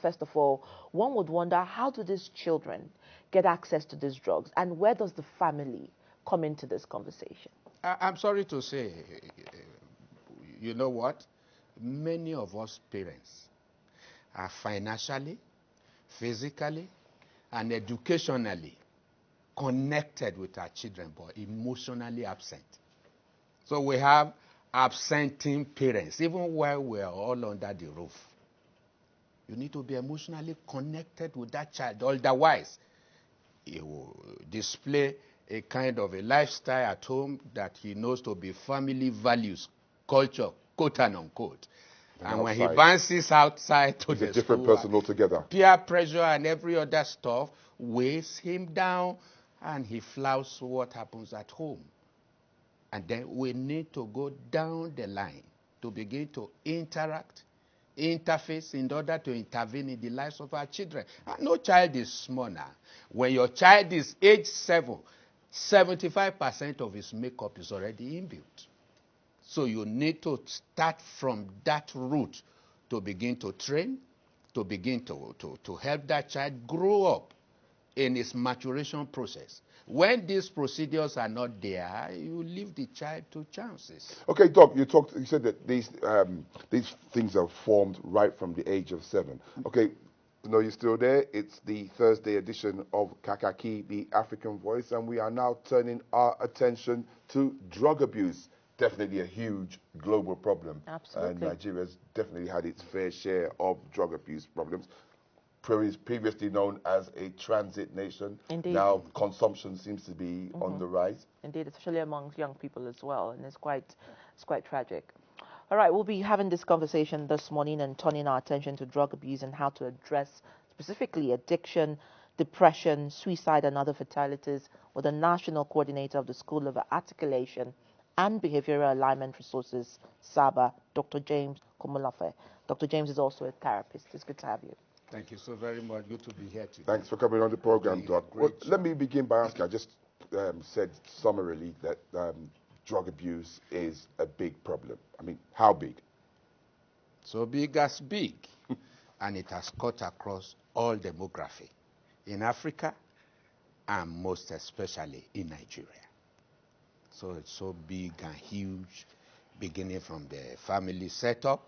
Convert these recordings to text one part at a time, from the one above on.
First of all, one would wonder, how do these children get access to these drugs, and where does the family come into this conversation? I'm sorry to say, you know what? Many of us parents are financially, physically, and educationally connected with our children, but emotionally absent. So we have absenting parents, even while we are all under the roof. You need to be emotionally connected with that child. Otherwise, he will display a kind of a lifestyle at home that he knows to be family values, culture, quote and unquote. And when he bounces outside to the a different school, person altogether. Peer pressure and every other stuff weighs him down, and he flouts what happens at home. And then we need to go down the line to begin to interact, interface in order to intervene in the lives of our children. And no child is small now. When your child is age 7, 75% of his makeup is already inbuilt. So you need to start from that route to begin to train, to begin to help that child grow up in its maturation process. When these procedures are not there, you leave the child to chances. Okay, Doc, you said that these things are formed right from the age of 7. Okay, no, you're still there. It's the Thursday edition of Kakaki, the African Voice, and we are now turning our attention to drug abuse. Definitely a huge global problem. Absolutely. And Nigeria's definitely had its fair share of drug abuse problems. Previously known as a transit nation. Indeed. Now consumption seems to be on the rise. Indeed, especially among young people as well, and it's quite tragic. All right, we'll be having this conversation this morning and turning our attention to drug abuse and how to address specifically addiction, depression, suicide, and other fatalities with the National Coordinator of the School of Articulation and Behavioral Alignment Resources, SABA, Dr. James Komolafe. Dr. James is also a therapist. It's good to have you. Thank you so very much. Good to be here today. Thanks for coming on the program, Doc. Well, let me begin by asking, I just said summarily that drug abuse is a big problem. I mean, how big? So big as big. And it has cut across all demography in Africa and most especially in Nigeria. So it's so big and huge, beginning from the family setup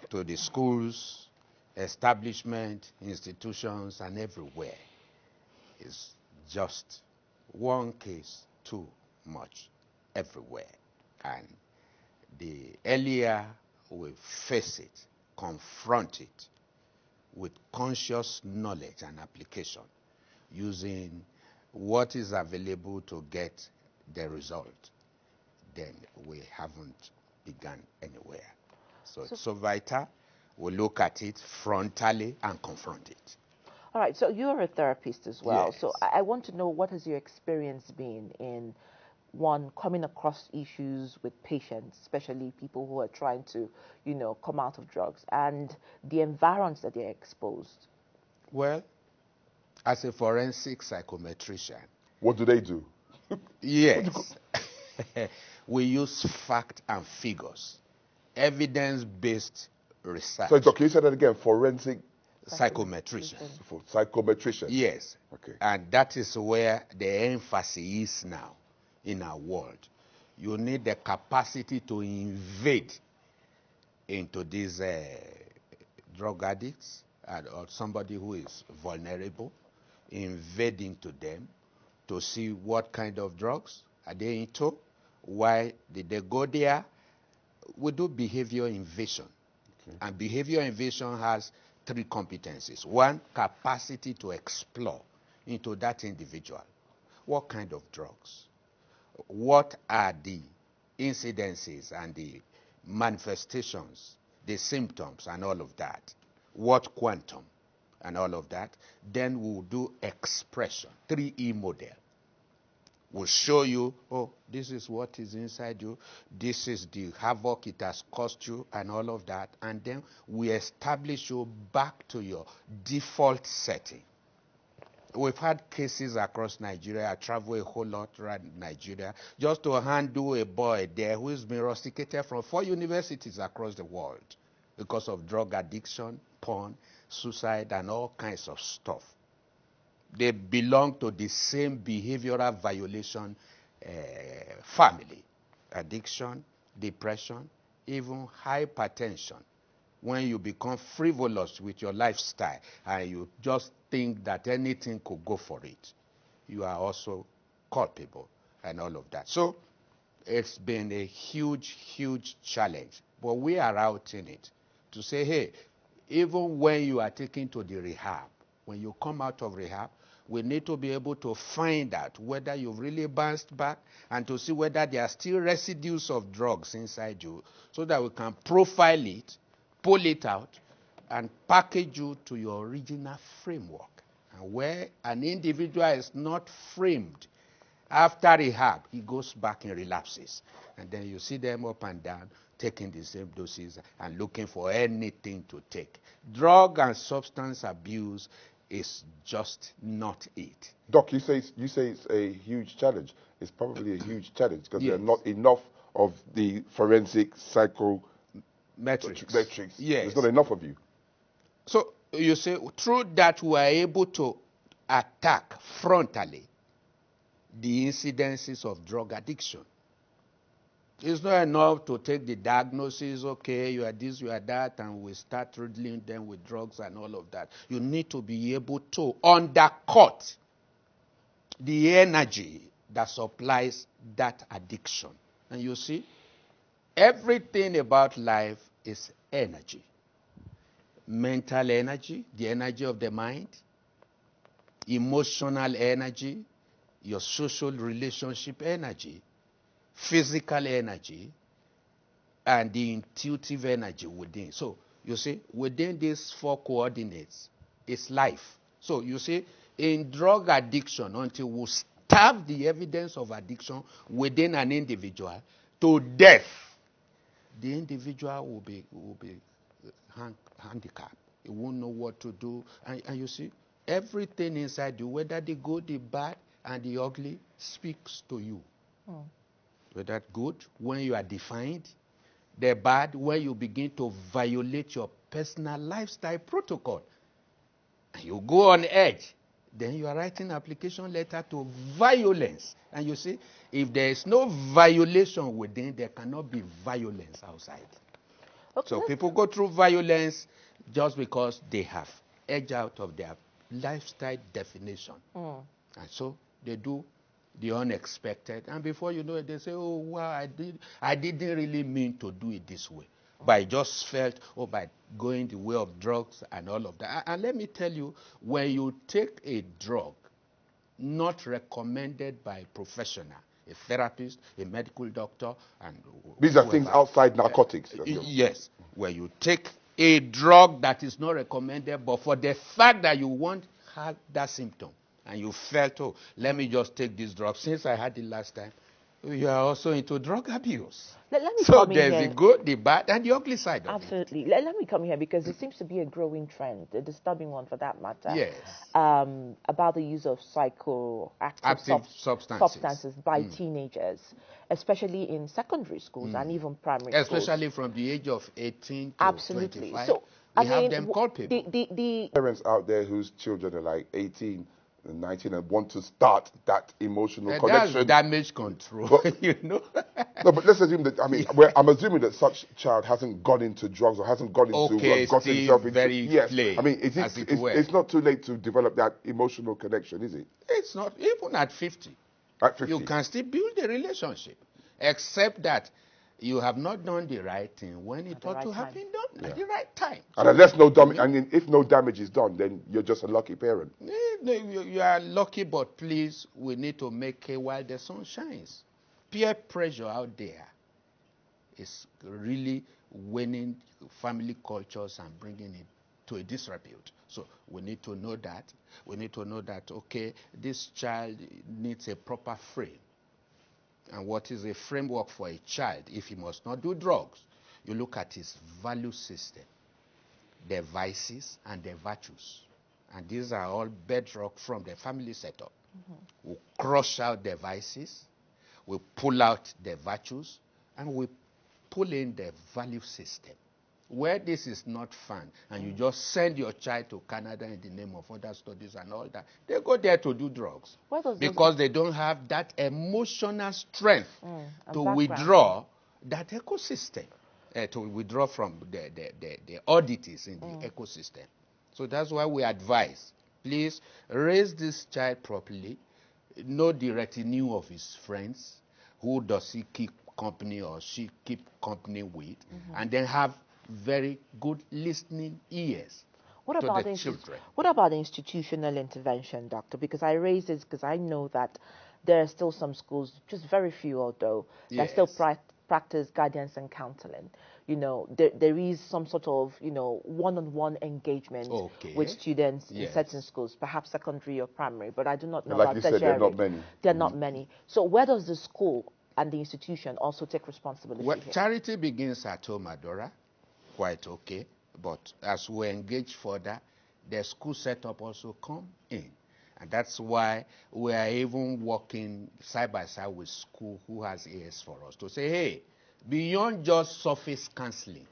to the schools, establishment, institutions, and everywhere. It's just one case too much everywhere. And the earlier we face it, confront it with conscious knowledge and application, using what is available to get the result, then we haven't begun anywhere. So it's so vital. We look at it frontally and confront it. All right, so you're a therapist as well. Yes. So I want to know, what has your experience been in, one, coming across issues with patients, especially people who are trying to, come out of drugs, and the environs that they're exposed? Well, as a forensic psychometrician. What do they do? Yes. We use fact and figures, evidence-based research. So, Doc, you said that again, forensic psychometrician. Psychometrician. Yes. Okay. And that is where the emphasis is now in our world. You need the capacity to invade into these drug addicts or somebody who is vulnerable, invade into them to see what kind of drugs are they into, why did they go there. We do behavior invasion. Okay. And behavior invasion has 3 competencies. 1, capacity to explore into that individual. What kind of drugs? What are the incidences and the manifestations, the symptoms and all of that? What quantum and all of that? Then we'll do expression, 3E model. We'll show you, oh, this is what is inside you, this is the havoc it has caused you, and all of that. And then we establish you back to your default setting. We've had cases across Nigeria. I travel a whole lot around Nigeria just to handle a boy there who's been rusticated from 4 universities across the world because of drug addiction, porn, suicide, and all kinds of stuff. They belong to the same behavioral violation family. Addiction, depression, even hypertension. When you become frivolous with your lifestyle and you just think that anything could go for it, you are also culpable and all of that. So it's been a huge, huge challenge. But we are out in it to say, hey, even when you are taken to the rehab, when you come out of rehab, we need to be able to find out whether you've really bounced back and to see whether there are still residues of drugs inside you so that we can profile it, pull it out, and package you to your original framework. And where an individual is not framed after rehab, he goes back and relapses. And then you see them up and down taking the same doses and looking for anything to take. Drug and substance abuse is just not it. Doc, you say it's a huge challenge. It's probably a huge challenge because there are not enough of the forensic psychometrics. Yes. There's not enough of you. So you say through that we are able to attack frontally the incidences of drug addiction. It's not enough to take the diagnosis, okay, you are this, you are that, and we start riddling them with drugs and all of that. You need to be able to undercut the energy that supplies that addiction. And you see, everything about life is energy. Mental energy, the energy of the mind, emotional energy, your social relationship energy, physical energy, and the intuitive energy within. So, you see, within these four coordinates is life. So, you see, in drug addiction, until we starve the evidence of addiction within an individual to death, the individual will be handicapped. He won't know what to do. And you see, everything inside you, whether the good, the bad, and the ugly, speaks to you. Whether good, when you are defined, the bad, when you begin to violate your personal lifestyle protocol. And you go on edge, then you are writing application letter to violence. And you see, if there is no violation within, there cannot be violence outside. Okay. So people go through violence just because they have edged out of their lifestyle definition. And so they do the unexpected, and before you know it, they say, oh, wow, I didn't really mean to do it this way. But I just felt, by going the way of drugs and all of that. And let me tell you, when you take a drug not recommended by a professional, a therapist, a medical doctor, and these are things outside narcotics. Yes. When you take a drug that is not recommended, but for the fact that you won't have that symptom, and you felt, oh, let me just take this drug. Since I had it last time, you are also into drug abuse. Let me so come there's in here. the good, the bad, and the ugly side of Absolutely. Let me come here because it seems to be a growing trend, a disturbing one for that matter. Yes. About the use of psychoactive substances by teenagers, especially in secondary schools and even primary schools. Especially from the age of 18 to Absolutely. 25. So, we have them called people. The parents out there whose children are like 18 and 19 and want to start that emotional connection. That's damage control, you know. No, but let's assume that, I mean, I'm assuming that such child hasn't gone into drugs or hasn't gone into gotten himself into. Yes, I mean, it's not too late to develop that emotional connection, is it? It's not. Even at 50. At 50. You can still build a relationship, except that you have not done the right thing when it ought to have been done at the right time. And unless no damage, if no damage is done, then you're just a lucky parent. You are lucky, but please, we need to make hay while the sun shines. Peer pressure out there is really winning family cultures and bringing it to a disrepute. So we need to know that. We need to know that, okay, this child needs a proper frame. And what is a framework for a child if he must not do drugs? You look at his value system, their vices and their virtues. And these are all bedrock from the family setup. We crush out the vices, we pull out the virtues, and we pull in the value system. where this is not fun, and you just send your child to Canada in the name of other studies and all that, they go there to do drugs because they don't have that emotional strength to withdraw that ecosystem, to withdraw from the oddities in the ecosystem. So that's why we advise, please raise this child properly, know the retinue of his friends, who does he keep company or she keep company with, and then have very good listening ears to the children. What about institutional intervention, doctor? Because I raise this because I know that there are still some schools, just very few although, that still practice guidance and counseling. You know, there is some sort of, you know, one-on-one engagement with students in certain schools, perhaps secondary or primary, but I do not know like about you tertiary. said, there are not many. There are not many. So where does the school and the institution also take responsibility Well, here? charity begins at home, Adora. Quite okay. But as we engage further, the school setup also come in. And that's why we are even working side by side with school who has ears for us to say, hey, beyond just surface counseling,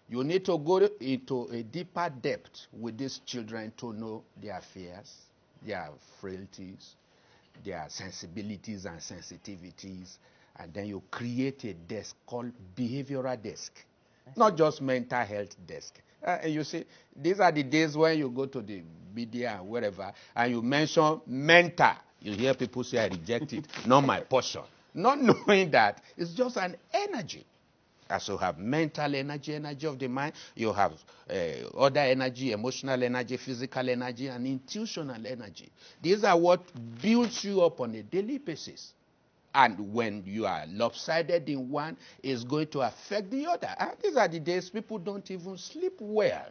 you need to go into a deeper depth with these children to know their fears, their frailties, their sensibilities and sensitivities, and then you create a desk called behavioral desk, not just mental health desk. You see, these are the days when you go to the media and wherever, and you mention mental. You hear people say, I reject it, not my portion. Not knowing that it's just an energy. As you have mental energy, energy of the mind, you have other energy, emotional energy, physical energy, and intuitional energy. These are what builds you up on a daily basis. And when you are lopsided in one, it's going to affect the other. And these are the days people don't even sleep well.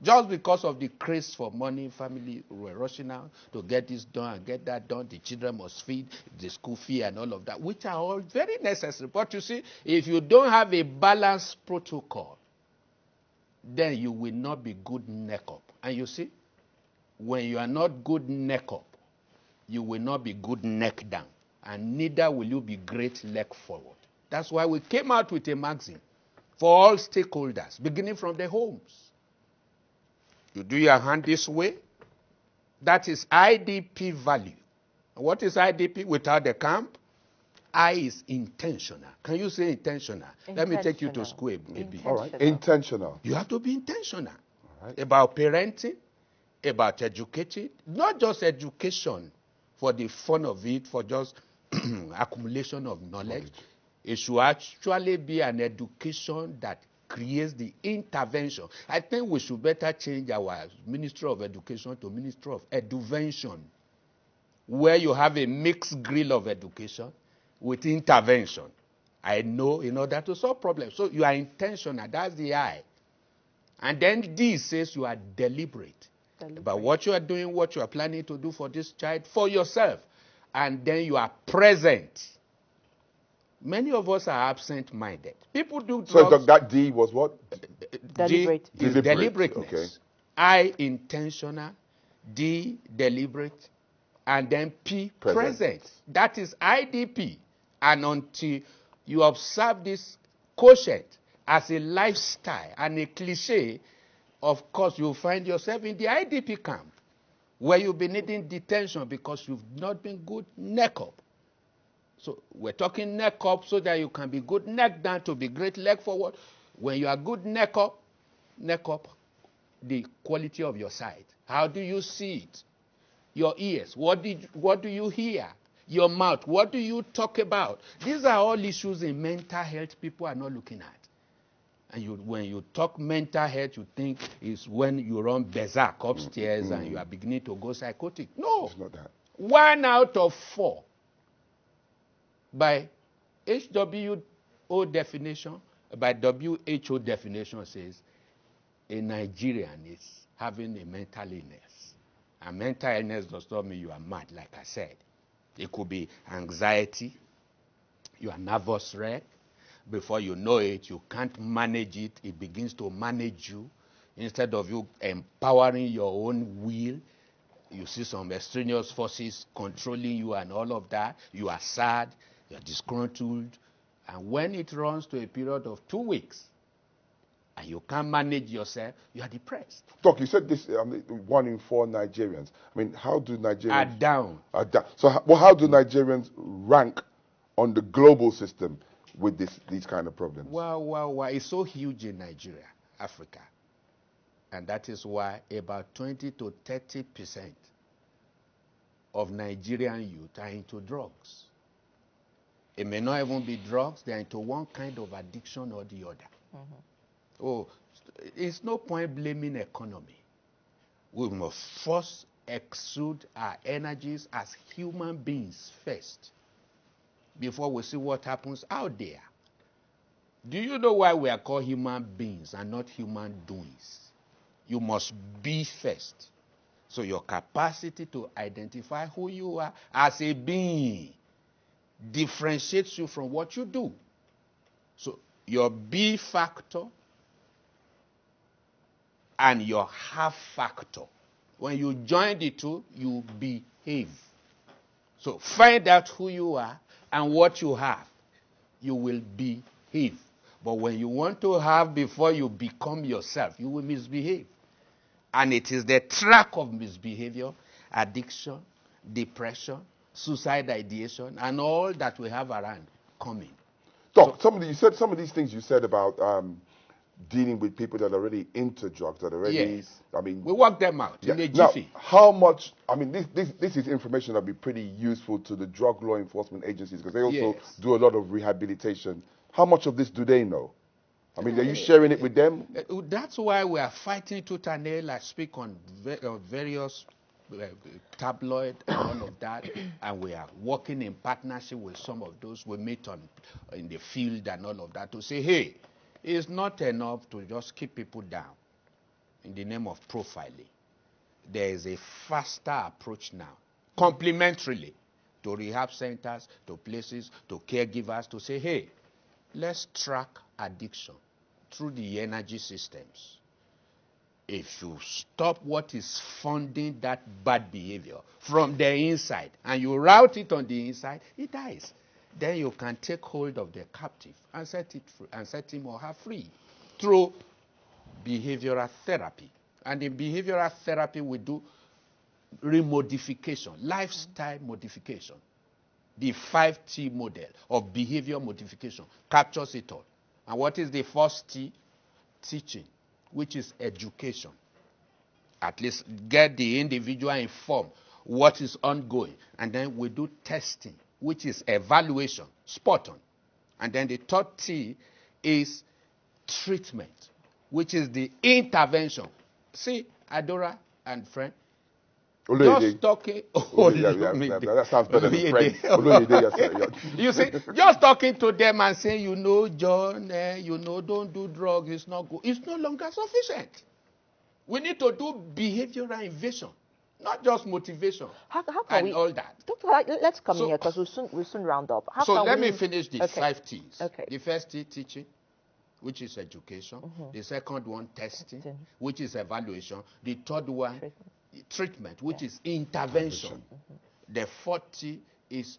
Just because of the craze for money, family were rushing out to get this done and get that done. The children must feed, the school fee and all of that, which are all very necessary. But you see, if you don't have a balanced protocol, then you will not be good neck up. And you see, when you are not good neck up, you will not be good neck down. And neither will you be great leg forward. That's why we came out with a magazine for all stakeholders, beginning from the homes. You do your hand this way. That is IDP value. What is IDP without the camp? I is intentional. Can you say intentional? Let me take you to school a bit. All right. Intentional. You have to be intentional Right. about parenting, about educating, not just education for the fun of it, for just accumulation of knowledge. It should actually be an education that creates the intervention. I think we should better change our Ministry of Education to Ministry of Eduvention, where you have a mixed grill of education with intervention. I know, in order to solve problems. So you are intentional. That's the I. And then D says you are deliberate about what you are doing, what you are planning to do for this child, for yourself. And then you are present. Many of us are absent-minded. People do drugs. So that D was what? Deliberate. D is deliberateness. Okay. I, intentional. D, deliberate. And then P, present. That is IDP. And until you observe this quotient as a lifestyle and a cliche, of course, you'll find yourself in the IDP camp, where you'll be needing detention because you've not been good neck up. So we're talking neck up so that you can be good neck down to be great leg forward. When you are good neck up, the quality of your sight. How do you see it? Your ears, what do you hear? Your mouth, what do you talk about? These are all issues in mental health people are not looking at. And when you talk mental health, you think it's when you run berserk upstairs and you are beginning to go psychotic. No. It's not that. 1 out of 4 by WHO definition, by WHO definition says a Nigerian is having a mental illness. And mental illness does not mean you are mad, like I said. It could be anxiety, you are nervous wreck. Before you know it, you can't manage it. It begins to manage you. Instead of you empowering your own will, you see some extraneous forces controlling you and all of that. You are sad, you are disgruntled. And when it runs to a period of 2 weeks, and you can't manage yourself, you are depressed. Doc, you said this, 1 in 4 Nigerians. I mean, how do Nigerians... Are down. So, how do Nigerians rank on the global system with these kind of problems? Well, it's so huge in Nigeria, Africa. And that is why about 20 to 30% of Nigerian youth are into drugs. It may not even be drugs, they're into one kind of addiction or the other. Oh, it's no point blaming economy. We must first exude our energies as human beings first before we see what happens out there. Do you know why we are called human beings and not human doings? You must be first. So your capacity to identify who you are as a being differentiates you from what you do. So your be factor and your have factor. When you join the two, you behave. So find out who you are and what you have. You will behave. But when you want to have before you become yourself, you will misbehave. And it is the track of misbehavior, addiction, depression, suicide ideation, and all that we have around coming. Doc, some of these things you said about dealing with people that are already into drugs, that are already... Yes. I mean... We work them out in a jiffy. Now, how much... I mean, this is information that would be pretty useful to the drug law enforcement agencies, because they also do a lot of rehabilitation. How much of this do they know? I mean, are you sharing it with them? That's why we are fighting tooth and nail. I speak on various tabloid and all of that, and we are working in partnership with some of those we meet in the field and all of that to say, hey, it's not enough to just keep people down in the name of profiling. There is a faster approach now, complementarily to rehab centers, to places, to caregivers, to say, hey, let's track addiction through the energy systems. If you stop what is funding that bad behavior from the inside and you route it on the inside, it dies. Then you can take hold of the captive and set him or her free through behavioral therapy. And in behavioral therapy, we do remodification, lifestyle modification. The 5T model of behavior modification captures it all. And what is the first T? Teaching, which is education. At least get the individual informed what is ongoing. And then we do testing, which is evaluation, spot on. And then the third T is treatment, which is the intervention. See, Adora and friend, just talking. That sounds better than friend. You see, just talking to them and saying, you know, John, don't do drugs, it's not good. It's no longer sufficient. We need to do behavioral invasion, not just motivation. How can and we, all that. Doctor, let's come in here because we'll soon round up. Let me finish the 5 T's. Okay. The first T, teaching, which is education. The second one, testing, which is evaluation. The third one, treatment, which is intervention. The fourth T is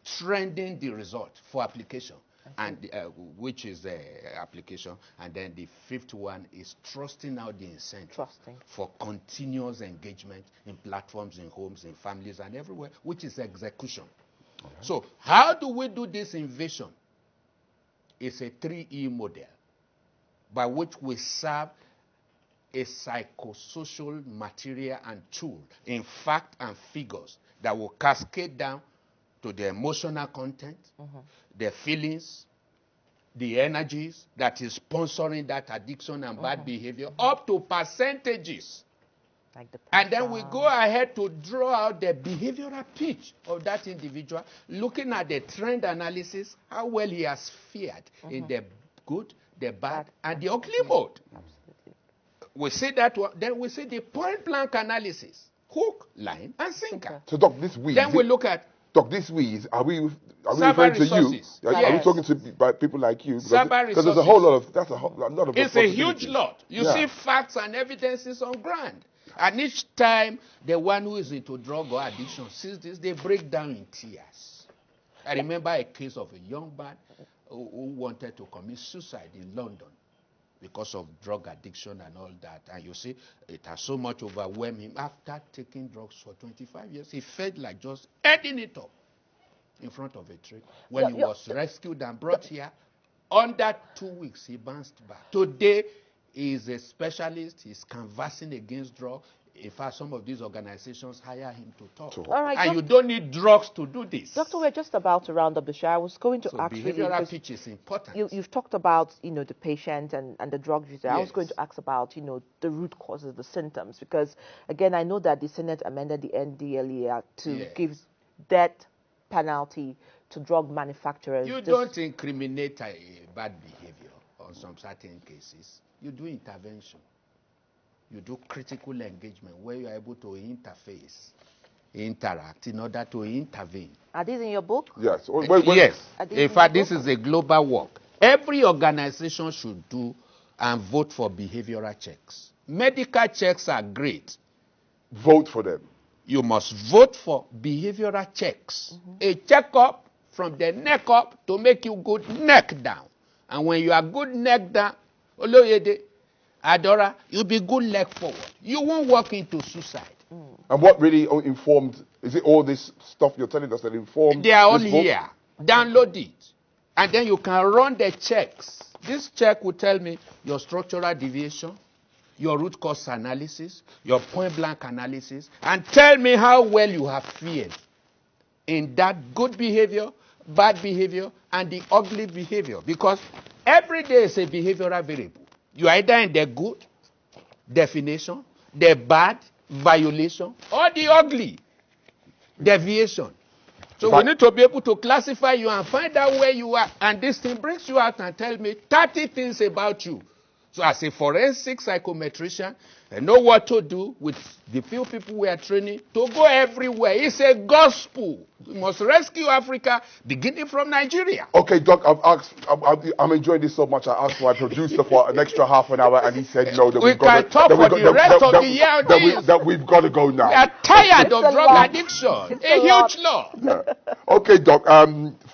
trending the result for application, and which is application. And then the fifth one is trusting out the incentive for continuous engagement in platforms, in homes, in families, and everywhere, which is execution. So how do we do this invasion? It's a 3E model by which we serve a psychosocial material and tool in fact and figures that will cascade down to the emotional content, the feelings, the energies that is sponsoring that addiction and bad behavior, up to percentages. And then we go ahead to draw out the behavioral pitch of that individual, looking at the trend analysis, how well he has fared in the good, the bad, and the ugly mode. We see that one, then we see the point blank analysis, hook, line, and sinker. So, Doc, this week. Then we look at. Doc, this week, are we referring to you? Yes. Are we talking to people like you? Because there's a whole lot of, that's a lot of. It's a huge lot. You see facts and evidences on ground. And each time the one who is into drug or addiction sees this, they break down in tears. I remember a case of a young man who wanted to commit suicide in London. because of drug addiction and all that. And you see, it has so much overwhelmed him. After taking drugs for 25 years, he felt like just ending it up in front of a tree. When he was rescued and brought here, under 2 weeks, he bounced back. Today, he is a specialist. He's canvassing against drugs. In fact, some of these organizations hire him to talk. All right, and you don't need drugs to do this. Doctor, we're just about to round up the show. I was going to ask you, behavioral pitch is important. You've talked about, the patient and the drug user. Yes. I was going to ask about, the root causes, the symptoms, because, again, I know that the Senate amended the NDLEA to give death penalty to drug manufacturers. You don't incriminate a bad behavior on some certain cases. You do intervention. You do critical engagement where you are able to interface, interact in order to intervene. Are these in your book? Yes. Yes. In fact, this is a global work. Every organization should do and vote for behavioral checks. Medical checks are great. Vote for them. You must vote for behavioral checks. A checkup from the neck up to make you good neck down. And when you are good neck down, Oloyede, Adora, you'll be good leg forward. You won't walk into suicide. And what really informed, is it all this stuff you're telling us that informed? They are all here. Download it. And then you can run the checks. This check will tell me your structural deviation, your root cause analysis, your point blank analysis, and tell me how well you have fared in that good behavior, bad behavior, and the ugly behavior. Because every day is a behavioral variable. You are either in the good definition, the bad violation, or the ugly deviation. So we need to be able to classify you and find out where you are. And this thing brings you out and tell me 30 things about you. So as a forensic psychometrician, I know what to do with the few people we are training to go everywhere. It's a gospel. We must rescue Africa, beginning from Nigeria. Okay, Doc, I'm enjoying this so much. I asked my producer for an extra half an hour, and he said no. That we can talk for the rest of the year. That we've got to go now. We are tired of drug addiction. A huge law. Okay, Doc.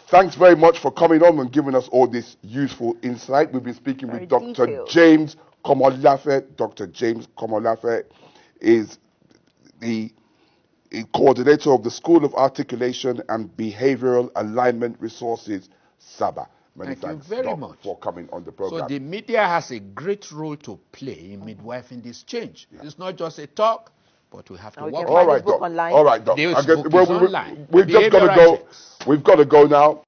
Thanks very much for coming on and giving us all this useful insight. We've been speaking with Dr. James Komolafe. Dr. James Komolafe is the coordinator of the School of Articulation and Behavioral Alignment Resources, SABA. Many thanks very much for coming on the program. So the media has a great role to play in midwifing this change. Yeah. It's not just a talk, but we have to work. All right, Doc. All right, Doc. Online. We've just got to go. We've got to go now.